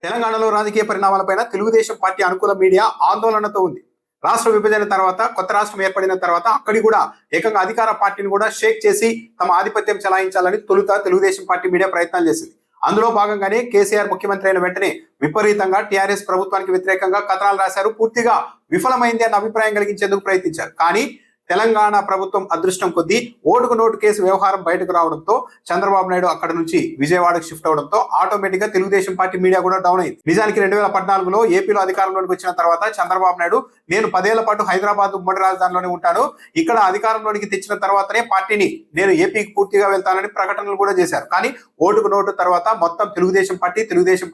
తెలంగాణలో రాజకీయ పరిణామాలపైన తెలుగుదేశం పార్టీ అనుకూల మీడియా ఆందోళనతో ఉంది. రాష్ట్ర విభజన తర్వాత, కొత్త రాష్ట్రం ఏర్పడిన తర్వాత అక్కడి కూడా ఏకంగా అధికార పార్టీని కూడా షేక్ చేసి తమ ఆధిపత్యం చెలాయించాలని తొలుత తెలుగుదేశం పార్టీ మీడియా ప్రయత్నాలు చేసింది. అందులో భాగంగానే కేసీఆర్ ముఖ్యమంత్రి అయిన వెంటనే విపరీతంగా టీఆర్ఎస్ ప్రభుత్వానికి వ్యతిరేకంగా కథనాలు రాశారు. పూర్తిగా విఫలమైంది అన్న అభిప్రాయం కలిగించేందుకు ప్రయత్నించారు. కానీ తెలంగాణ ప్రభుత్వం అదృష్టం కొద్దీ ఓటుకు నోటు కేసు వ్యవహారం బయటకు రావడంతో చంద్రబాబు నాయుడు అక్కడ నుంచి విజయవాడకు షిఫ్ట్ అవడంతో ఆటోమేటిక్ గా తెలుగుదేశం పార్టీ మీడియా కూడా డౌన్ అయింది. నిజానికి 2014లో ఏపీలో అధికారంలోకి వచ్చిన తర్వాత చంద్రబాబు నాయుడు నేను 10 ఏళ్ల పాటు హైదరాబాద్ ఉమ్మడి రాజధానిలోనే ఉంటాను, ఇక్కడ అధికారంలోనికి తెచ్చిన తర్వాతనే పార్టీని నేను ఏపీకి పూర్తిగా వెళ్తానని ప్రకటనలు కూడా చేశారు. కానీ ఓటుకు నోటు తర్వాత మొత్తం తెలుగుదేశం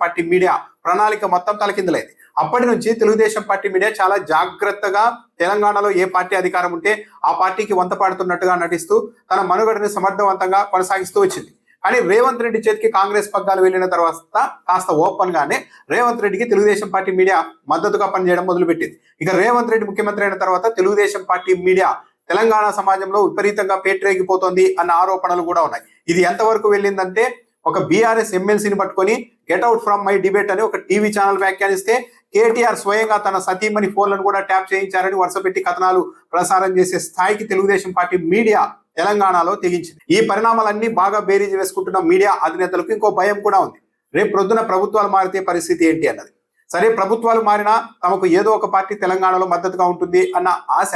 పార్టీ మీడియా ప్రణాళిక మొత్తం తలకిందులైంది. అప్పటి నుంచి తెలుగుదేశం పార్టీ మీడియా చాలా జాగ్రత్తగా తెలంగాణలో ఏ పార్టీ అధికారం ఉంటే ఆ పార్టీకి వంత పాడుతున్నట్టుగా నటిస్తూ తన మనుగడని సమర్థవంతంగా కొనసాగిస్తూ వచ్చింది. కానీ రేవంత్ రెడ్డి చేతికి కాంగ్రెస్ పగ్గాలు వెళ్ళిన తర్వాత కాస్త ఓపెన్ గానే రేవంత్ రెడ్డికి తెలుగుదేశం పార్టీ మీడియా మద్దతుగా పనిచేయడం మొదలుపెట్టింది. ఇక రేవంత్ రెడ్డి ముఖ్యమంత్రి అయిన తర్వాత తెలుగుదేశం పార్టీ మీడియా తెలంగాణ సమాజంలో విపరీతంగా పేటరేగిపోతుంది అన్న ఆరోపణలు కూడా ఉన్నాయి. ఇది ఎంతవరకు వెళ్ళిందంటే ఒక బీఆర్ఎస్ ఎమ్మెల్సీని పట్టుకొని get out from my debate అని ఒక టీవీ ఛానల్ వ్యాఖ్యానిస్తే కేటీఆర్ స్వయంగా తన సతీమణి ఫోన్లను కూడా ట్యాప్ చేయించారని వరుస పెట్టి కథనాలు ప్రసారం చేసే స్థాయికి తెలుగుదేశం పార్టీ మీడియా తెలంగాణలో తెగించింది. ఈ పరిణామాలన్నీ బాగా బేరీజు వేసుకుంటున్న మీడియా అధినేతలకు ఇంకో భయం కూడా ఉంది. రేపు ప్రొద్దున ప్రభుత్వాలు మారితే పరిస్థితి ఏంటి అన్నది. సరే, ప్రభుత్వాలు మారినా తమకు ఏదో ఒక పార్టీ తెలంగాణలో మద్దతుగా ఉంటుంది అన్న ఆశ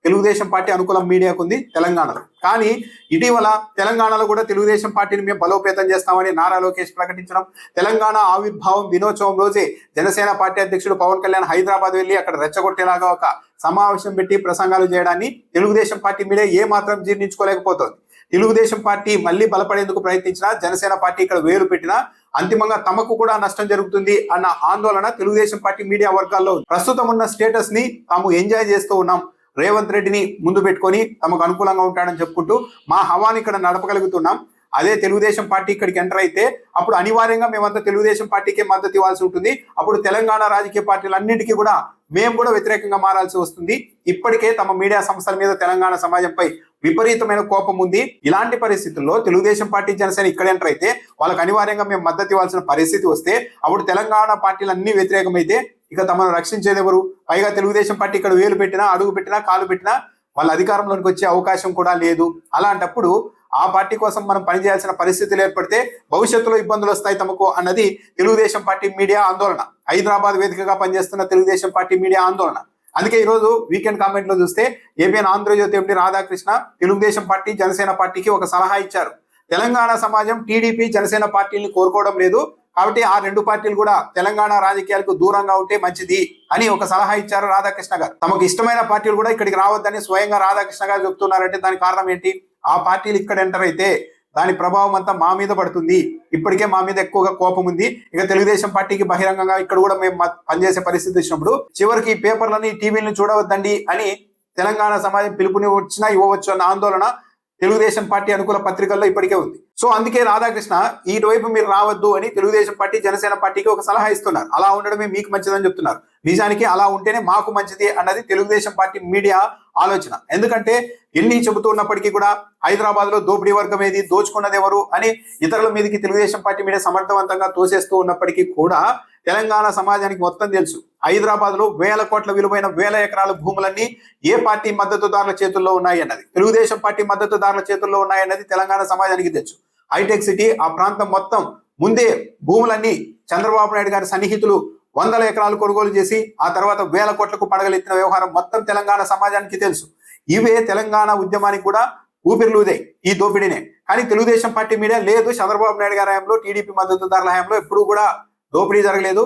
తెలుగుదేశం పార్టీ అనుకూల మీడియాకు ఉంది తెలంగాణలో. కానీ ఇటీవల తెలంగాణలో కూడా తెలుగుదేశం పార్టీని మేము బలోపేతం చేస్తామని నారా లోకేష్ ప్రకటించడం, తెలంగాణ ఆవిర్భావం దినోత్సవం రోజే జనసేన పార్టీ అధ్యక్షుడు పవన్ కళ్యాణ్ హైదరాబాద్ వెళ్లి అక్కడ రెచ్చగొట్టేలాగా ఒక సమావేశం పెట్టి ప్రసంగాలు చేయడాన్ని తెలుగుదేశం పార్టీ మీడియా ఏ మాత్రం జీర్ణించుకోలేకపోతుంది. తెలుగుదేశం పార్టీ మళ్ళీ బలపడేందుకు ప్రయత్నించినా, జనసేన పార్టీ ఇక్కడ వేలు పెట్టినా అంతిమంగా తమకు కూడా నష్టం జరుగుతుంది అన్న ఆందోళన తెలుగుదేశం పార్టీ మీడియా వర్గాల్లో ప్రస్తుతం ఉన్న స్టేటస్ ని తాము ఎంజాయ్ చేస్తూ ఉన్నాం, రేవంత్ రెడ్డిని ముందు పెట్టుకొని తమకు అనుకూలంగా ఉంటాడని చెప్పుకుంటూ మా హవాని ఇక్కడ నడపగలుగుతున్నాం. అదే తెలుగుదేశం పార్టీ ఇక్కడికి ఎంటర్ అయితే అప్పుడు అనివార్యంగా మేమంతా తెలుగుదేశం పార్టీకే మద్దతు ఇవ్వాల్సి ఉంటుంది. అప్పుడు తెలంగాణ రాజకీయ పార్టీలన్నింటికీ కూడా మేము కూడా వ్యతిరేకంగా మారాల్సి వస్తుంది. ఇప్పటికే తమ మీడియా సంస్థల మీద తెలంగాణ సమాజంపై విపరీతమైన కోపం ఉంది. ఇలాంటి పరిస్థితుల్లో తెలుగుదేశం పార్టీ, జనసేన ఇక్కడ ఎంటర్ అయితే వాళ్ళకి అనివార్యంగా మేము మద్దతు ఇవ్వాల్సిన పరిస్థితి వస్తే అప్పుడు తెలంగాణ పార్టీలన్నీ వ్యతిరేకమైతే ఇక తమను రక్షించేది ఎవరు? పైగా తెలుగుదేశం పార్టీ ఇక్కడ వేలు పెట్టినా, అడుగు పెట్టినా, కాలు పెట్టినా వాళ్ళ అధికారంలోకి వచ్చే అవకాశం కూడా లేదు. అలాంటప్పుడు ఆ పార్టీ కోసం మనం పనిచేయాల్సిన పరిస్థితులు ఏర్పడితే భవిష్యత్తులో ఇబ్బందులు వస్తాయి తమకు అన్నది తెలుగుదేశం పార్టీ మీడియా ఆందోళన. హైదరాబాద్ వేదికగా పనిచేస్తున్న తెలుగుదేశం పార్టీ మీడియా ఆందోళన. అందుకే ఈరోజు వీకెండ్ కామెంట్ లో చూస్తే ఏబిఎన్ ఆంధ్రజ్యోతి ఎండి రాధాకృష్ణ తెలుగుదేశం పార్టీ, జనసేన పార్టీకి ఒక సలహా ఇచ్చారు. తెలంగాణ సమాజం టీడీపీ, జనసేన పార్టీని కోరుకోవడం లేదు కాబట్టి ఆ రెండు పార్టీలు కూడా తెలంగాణ రాజకీయాలకు దూరంగా ఉంటే మంచిది అని ఒక సలహా ఇచ్చారు రాధాకృష్ణ గారు. తమకు ఇష్టమైన పార్టీలు కూడా ఇక్కడికి రావద్దని స్వయంగా రాధాకృష్ణ గారు చెప్తున్నారంటే దానికి కారణం ఏంటి? ఆ పార్టీలు ఇక్కడ ఎంటర్ అయితే దాని ప్రభావం అంతా మా మీద పడుతుంది. ఇప్పటికే మా మీద ఎక్కువగా కోపం ఉంది. ఇక తెలుగుదేశం పార్టీకి బహిరంగంగా ఇక్కడ కూడా మేము పనిచేసే పరిస్థితి వచ్చినప్పుడు చివరికి ఈ పేపర్లని, టీవీలను చూడవద్దండి అని తెలంగాణ సమాజం పిలుపుని వచ్చినా ఇవ్వవచ్చు అన్న ఆందోళన తెలుగుదేశం పార్టీ అనుకూల పత్రికల్లో ఇప్పటికే ఉంది. సో అందుకే రాధాకృష్ణ ఇటువైపు మీరు రావద్దు అని తెలుగుదేశం పార్టీ, జనసేన పార్టీకి ఒక సలహా ఇస్తున్నారు. అలా ఉండడమే మీకు మంచిదని చెప్తున్నారు. నిజానికి అలా ఉంటేనే మాకు మంచిది అన్నది తెలుగుదేశం పార్టీ మీడియా ఆలోచన. ఎందుకంటే ఎన్ని చెబుతున్నప్పటికీ కూడా హైదరాబాద్ లో దోపిడీ వర్గం ఏది, దోచుకున్నది ఎవరు అని ఇతరుల మీదకి తెలుగుదేశం పార్టీ మీడియా సమర్థవంతంగా తోసేస్తూ ఉన్నప్పటికీ కూడా తెలంగాణ సమాజానికి మొత్తం తెలుసు హైదరాబాద్ లో 1000 కోట్ల విలువైన 1000 ఎకరాల భూములన్నీ ఏ పార్టీ మద్దతుదారుల చేతుల్లో ఉన్నాయి అన్నది, తెలుగుదేశం పార్టీ మద్దతుదారుల చేతుల్లో ఉన్నాయన్నది తెలంగాణ సమాజానికి తెలుసు. హైటెక్ సిటీ ఆ ప్రాంతం మొత్తం ముందే భూములన్నీ చంద్రబాబు నాయుడు గారి సన్నిహితులు 100 ఎకరాలు కొనుగోలు చేసి ఆ తర్వాత 1000 కోట్లకు పడగలెత్తిన వ్యవహారం మొత్తం తెలంగాణ సమాజానికి తెలుసు. ఇవే తెలంగాణ ఉద్యమానికి కూడా ఊపిరిలుదే ఈ దోపిడీనే. కానీ తెలుగుదేశం పార్టీ మీడియా లేదు, చంద్రబాబు నాయుడు గారి హయాంలో, టీడీపీ మద్దతుదారుల హయాంలో ఎప్పుడూ కూడా దోపిడీ జరగలేదు,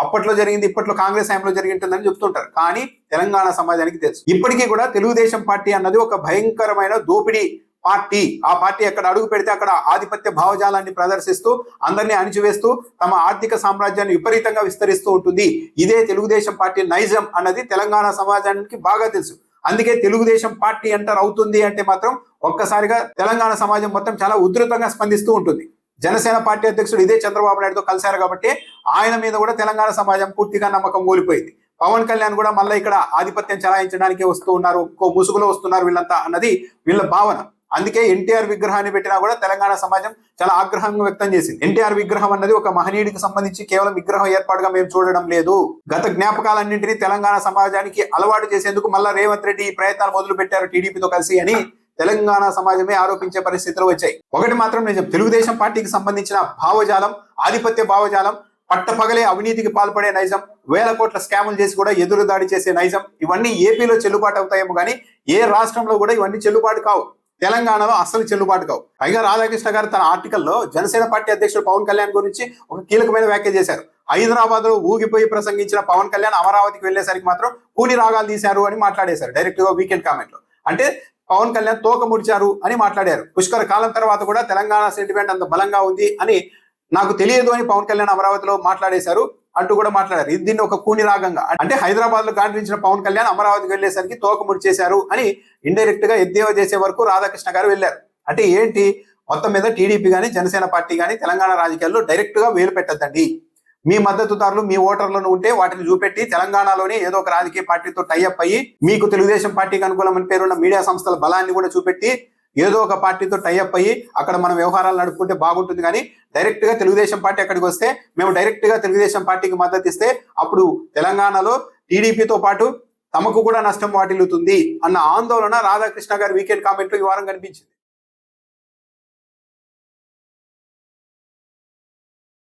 అప్పట్లో జరిగింది, ఇప్పట్లో కాంగ్రెస్ హయాంలో జరిగింటుందని చెప్తుంటారు. కానీ తెలంగాణ సమాజానికి తెలుసు ఇప్పటికీ కూడా తెలుగుదేశం పార్టీ అన్నది ఒక భయంకరమైన దోపిడీ పార్టీ. ఆ పార్టీ ఎక్కడ అడుగు పెడితే అక్కడ ఆధిపత్య భావజాలాన్ని ప్రదర్శిస్తూ అందరినీ అణిచివేస్తూ తమ ఆర్థిక సామ్రాజ్యాన్ని విపరీతంగా విస్తరిస్తూ ఉంటుంది. ఇదే తెలుగుదేశం పార్టీ నైజం అన్నది తెలంగాణ సమాజానికి బాగా తెలుసు. అందుకే తెలుగుదేశం పార్టీ ఎంటర్ అవుతుంది అంటే మాత్రం ఒక్కసారిగా తెలంగాణ సమాజం మొత్తం చాలా ఉధృతంగా స్పందిస్తూ ఉంటుంది. జనసేన పార్టీ అధ్యక్షుడు ఇదే చంద్రబాబు నాయుడుతో కలిశారు కాబట్టి ఆయన మీద కూడా తెలంగాణ సమాజం పూర్తిగా నమ్మకం కోల్పోయింది. పవన్ కళ్యాణ్ కూడా మళ్ళీ ఇక్కడ ఆధిపత్యం చెలాయించడానికి వస్తూ ఉన్నారు, ముసుగులో వస్తున్నారు వీళ్ళంతా అన్నది వీళ్ళ భావన. అందుకే ఎన్టీఆర్ విగ్రహాన్ని పెట్టినా కూడా తెలంగాణ సమాజం చాలా ఆగ్రహంగా వ్యక్తం చేసింది. ఎన్టీఆర్ విగ్రహం అన్నది ఒక మహనీయుడికి సంబంధించి కేవలం విగ్రహం ఏర్పాటుగా మేము చూడడం లేదు. గత జ్ఞాపకాలన్నింటినీ తెలంగాణ సమాజానికి అలవాటు చేసేందుకు మళ్ళా రేవంత్ రెడ్డి ఈ ప్రయత్నాలు మొదలు పెట్టారు టీడీపీతో కలిసి అని తెలంగాణ సమాజమే ఆరోపించే పరిస్థితులు వచ్చాయి. ఒకటి మాత్రం నిజం, తెలుగుదేశం పార్టీకి సంబంధించిన భావజాలం, ఆధిపత్య భావజాలం, పట్టపగలే అవినీతికి పాల్పడే నైజం, వేల కోట్ల స్కాములు చేసి కూడా ఎదురు దాడి చేసే నైజం, ఇవన్నీ ఏపీలో చెల్లుబాటు అవుతాయేమో కానీ ఏ రాష్ట్రంలో కూడా ఇవన్నీ చెల్లుబాటు కావు. తెలంగాణలో అస్సలు చెల్లుబాటు కావు. పైగా రాధాకృష్ణ గారు తన ఆర్టికల్లో జనసేన పార్టీ అధ్యక్షుడు పవన్ కళ్యాణ్ గురించి ఒక కీలకమైన వ్యాఖ్య చేశారు. హైదరాబాద్ లో ఊగిపోయి ప్రసంగించిన పవన్ కళ్యాణ్ అమరావతికి వెళ్లేసరికి మాత్రం కూని రాగాలు తీశారు అని మాట్లాడేశారు డైరెక్ట్ గా వీకెండ్ కామెంట్ లో. అంటే పవన్ కళ్యాణ్ తోక ముడిచారు అని మాట్లాడారు. పుష్కర కాలం తర్వాత కూడా తెలంగాణ సెంటిమెంట్ అంత బలంగా ఉంది అని నాకు తెలియదు అని పవన్ కళ్యాణ్ అమరావతిలో మాట్లాడేశారు అంటూ కూడా మాట్లాడారు. దీన్ని ఒక కూని రాగంగా, అంటే హైదరాబాద్ లో గాండ్రించిన పవన్ కళ్యాణ్ అమరావతికి వెళ్లేసరికి తోక ముడిచేశారు అని ఇండైరెక్ట్ గా ఎద్దేవా చేసే వరకు రాధాకృష్ణ గారు వెళ్లారు. అంటే ఏంటి, మొత్తం మీద టీడీపీ గానీ జనసేన పార్టీ గానీ తెలంగాణ రాజకీయాల్లో డైరెక్ట్ గా వేలు పెట్టద్దండి. మీ మద్దతుదారులు, మీ ఓటర్లను ఉంటే వాటిని చూపెట్టి తెలంగాణలోనే ఏదో ఒక రాజకీయ పార్టీతో టైఅప్ అయ్యి మీకు తెలుగుదేశం పార్టీకి అనుకూలమని పేరున్న మీడియా సంస్థల బలాన్ని కూడా చూపెట్టి ఏదో ఒక పార్టీతో టైఅప్ అయ్యి అక్కడ మనం వ్యవహారాలు నడుపుకుంటే బాగుంటుంది. కానీ డైరెక్ట్ గా తెలుగుదేశం పార్టీ అక్కడికి వస్తే, మేము డైరెక్ట్ గా తెలుగుదేశం పార్టీకి మద్దతు ఇస్తే అప్పుడు తెలంగాణలో టీడీపీతో పాటు తమకు కూడా నష్టం వాటిల్లుతుంది అన్న ఆందోళన రాధాకృష్ణ గారి వీకెండ్ కామెంట్ లో ఈ వారం కనిపించింది.